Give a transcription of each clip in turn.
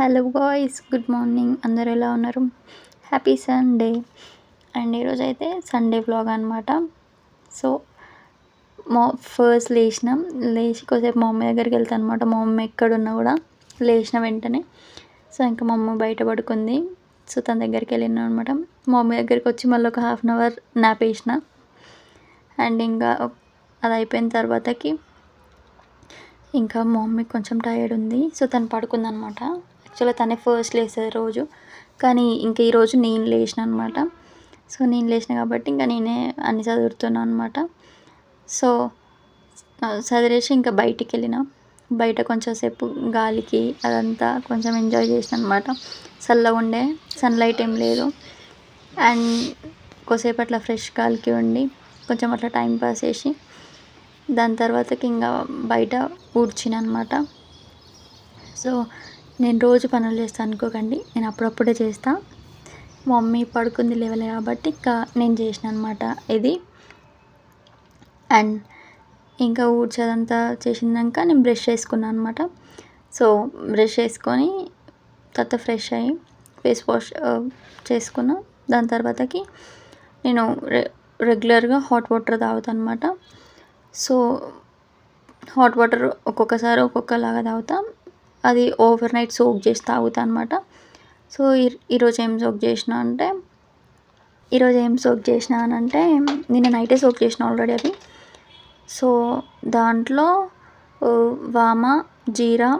Hello boys, good morning. అందరు ఎలా ఉన్నారు? Happy Sunday. అండ్ ఈరోజు అయితే సండే వ్లాగ్ అనమాట. సో ఫస్ట్ లేచి కొద్దిసేపు మా మమ్మీ దగ్గరికి వెళ్తాను అనమాట. మా మమ్మీ ఎక్కడున్నా కూడా లేచిన వెంటనే సో ఇంకా మా మమ్మీ బయట పడుకుంది. సో తన దగ్గరికి వెళ్ళినా అనమాట. మా మమ్మీ దగ్గరికి వచ్చి మళ్ళీ ఒక హాఫ్ అన్ అవర్ నాప్ వేసిన. అండ్ ఇంకా అది అయిపోయిన తర్వాతకి ఇంకా మా మమ్మీ కొంచెం టైర్డ్ ఉంది. సో తను పడుకుందనమాట. యాక్చువల్గా తనే ఫస్ట్ లేస్తుంది రోజు, కానీ ఇంకా ఈరోజు నేను లేచిన అనమాట. సో నేను లేచిన కాబట్టి ఇంకా నేనే అన్ని చదువుతున్నాను అనమాట. సో చదివేసి ఇంకా బయటికి వెళ్ళిన. బయట కొంచెం సేపు గాలికి అదంతా కొంచెం ఎంజాయ్ చేసిన అనమాట. చల్లగా ఉండే, సన్లైట్ ఏం లేదు. అండ్ కొద్దిసేపు అట్లా ఫ్రెష్ గాలికి ఉండి కొంచెం అట్లా టైం పాస్ చేసి దాని తర్వాతకి ఇంకా బయట ఊడ్చిన అనమాట. సో నేను రోజు పనులు చేస్తాను అనుకోకండి, నేను అప్పుడప్పుడే చేస్తాను. మా మమ్మీ పడుకుంది లేవలే కాబట్టి ఇంకా నేను చేసిన అనమాట ఇది. అండ్ ఇంకా ఊడ్చేదంతా చేసినాక నేను బ్రష్ చేసుకున్నాను అనమాట. సో బ్రష్ చేసుకొని తర్వాత ఫ్రెష్ అయ్యి ఫేస్ వాష్ చేసుకున్నా. దాని తర్వాతకి నేను రెగ్యులర్గా హాట్ వాటర్ తాగుతాను అనమాట. సో హాట్ వాటర్ ఒక్కొక్కసారి ఒక్కొక్కలాగా తాగుతా. అది ఓవర్ నైట్ సోక్ చేసి తాగుతా అనమాట. సో ఈరోజు ఏం సోక్ చేసిన అంటే నిన్న నైటే సోక్ చేసిన ఆల్రెడీ అవి. సో దాంట్లో వామ, జీరా,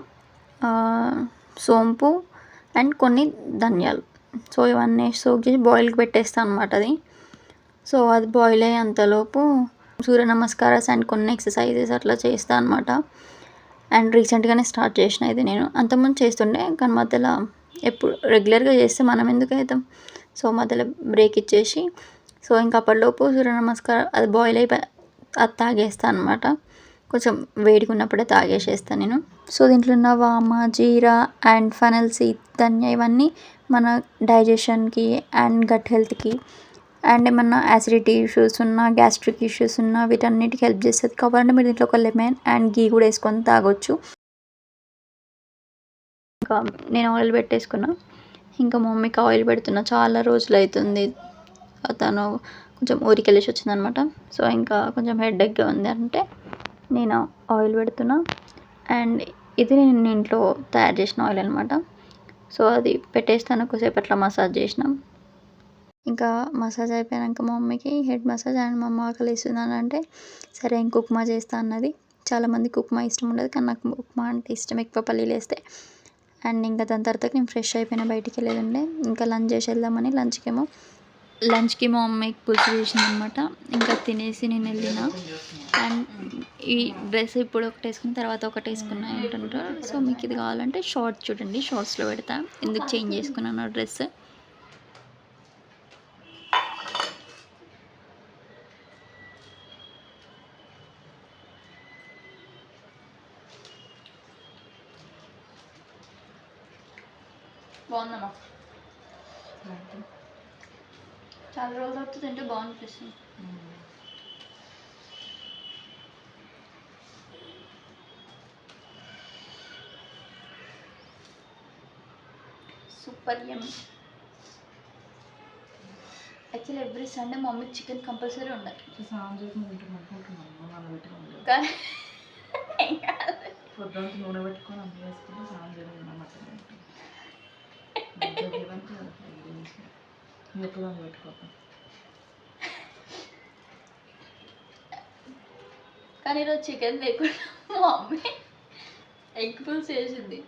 సోంపు అండ్ కొన్ని ధనియాలు, సో ఇవన్నీ సోక్ చేసి బాయిల్కి పెట్టేస్తాను అనమాట అది. సో అది బాయిల్ అయ్యే అంతలోపు సూర్య నమస్కారాలు అండ్ కొన్ని ఎక్సర్సైజెస్ అట్లా చేస్తాను అనమాట. అండ్ రీసెంట్గానే స్టార్ట్ చేసిన ఇది. నేను అంతకుముందు చేస్తుండే, కానీ మధ్యలో ఎప్పుడు రెగ్యులర్గా చేస్తే మనం ఎందుకు అవుతాం. సో మధ్యలో బ్రేక్ ఇచ్చేసి సో ఇంకా అప్పటిలోపు సూర్య నమస్కారం అది బాయిల్ అయిపోయి అది తాగేస్తాను అనమాట. కొంచెం వేడిగా ఉన్నప్పుడే తాగేసేస్తాను నేను. సో దీంట్లో ఉన్న వామ, జీరా అండ్ ఫెనల్ సీడ్, ధనియా ఇవన్నీ మన డైజెషన్కి అండ్ గట్ హెల్త్కి అండ్ ఏమన్నా యాసిడిటీ ఇష్యూస్ ఉన్నా, గ్యాస్ట్రిక్ ఇష్యూస్ ఉన్నా వీటన్నిటికి హెల్ప్ చేస్తుంది. కాబట్టి మీరు దీంట్లో ఒక లెమన్ అండ్ గీ కూడా వేసుకొని తాగొచ్చు. ఇంకా నేను ఆయిల్ పెట్టేసుకున్నా. ఇంకా మా మమ్మీకి ఆయిల్ పెడుతున్నా, చాలా రోజులు అవుతుంది. తను కొంచెం ఊరికి వెళ్ళేసి వచ్చిందనమాట. సో ఇంకా కొంచెం హెడేక్గా ఉంది అంటే నేను ఆయిల్ పెడుతున్నా. అండ్ ఇది నేను ఇంట్లో తయారు చేసిన ఆయిల్ అనమాట. సో అది పెట్టేస్తాను. కొద్దిసేపు అట్లా మసాజ్ చేసినాం. ఇంకా మసాజ్ అయిపోయాక మా మమ్మీకి హెడ్ మసాజ్ అండ్ మా అమ్మ ఆకలి వేస్తుందని అంటే సరే ఇంక ఉప్మా చేస్తా అన్నది. చాలామందికి ఉప్మా ఇష్టం ఉండదు, కానీ నాకు ఉప్మా అంటే ఇష్టం, ఎక్కువ పల్లీలు వేస్తే. అండ్ ఇంకా దాని తర్వాత నేను ఫ్రెష్ అయిపోయినా, బయటికి వెళ్ళేదండే. ఇంకా లంచ్ చేసి వెళ్దామని లంచ్కి మా మమ్మీకి పులుసు చేసింది అనమాట. ఇంకా తినేసి నేను వెళ్ళిన. అండ్ ఈ డ్రెస్ ఇప్పుడు ఒకటి వేసుకున్న తర్వాత ఒకటి వేసుకున్నా ఏంటంటారు. సో మీకు ఇది కావాలంటే షార్ట్స్ చూడండి, షార్ట్స్లో పెడతా ఎందుకు చేంజ్ చేసుకున్నాను డ్రెస్. బాగుందమ్మా, చాలా రోజులు అవుతుంది తింటే బాగుంటుంది. సూపర్ యమ్. యాక్చువల్లీ ఎవ్రీ సండే మా మమ్మీకి చికెన్ కంపల్సరీ ఉండాలి. కానీ పొద్దున్న నూనె పెట్టుకొని అమ్మ వేసుకుని స్నానం చేయడం పెట్టుకోక. కానీ ఈరోజు చికెన్ లేకుండా మా మమ్మీ ఎగ్ పులుసు చేసింది.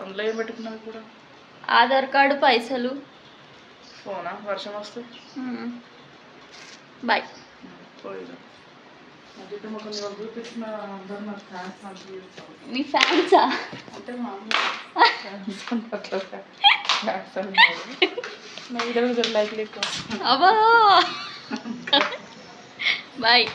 అందులో ఏం పెట్టుకున్నది కూడా ఆధార్ కార్డు, పైసలు, ఫోనా. వర్షం వస్తే బాయ్. చూపించిన అందరూ నాకు ఫ్యాన్స్ మీ ఫ్యాన్సా? అంటే మామూలు లైక్ అబ్బా బాయ్.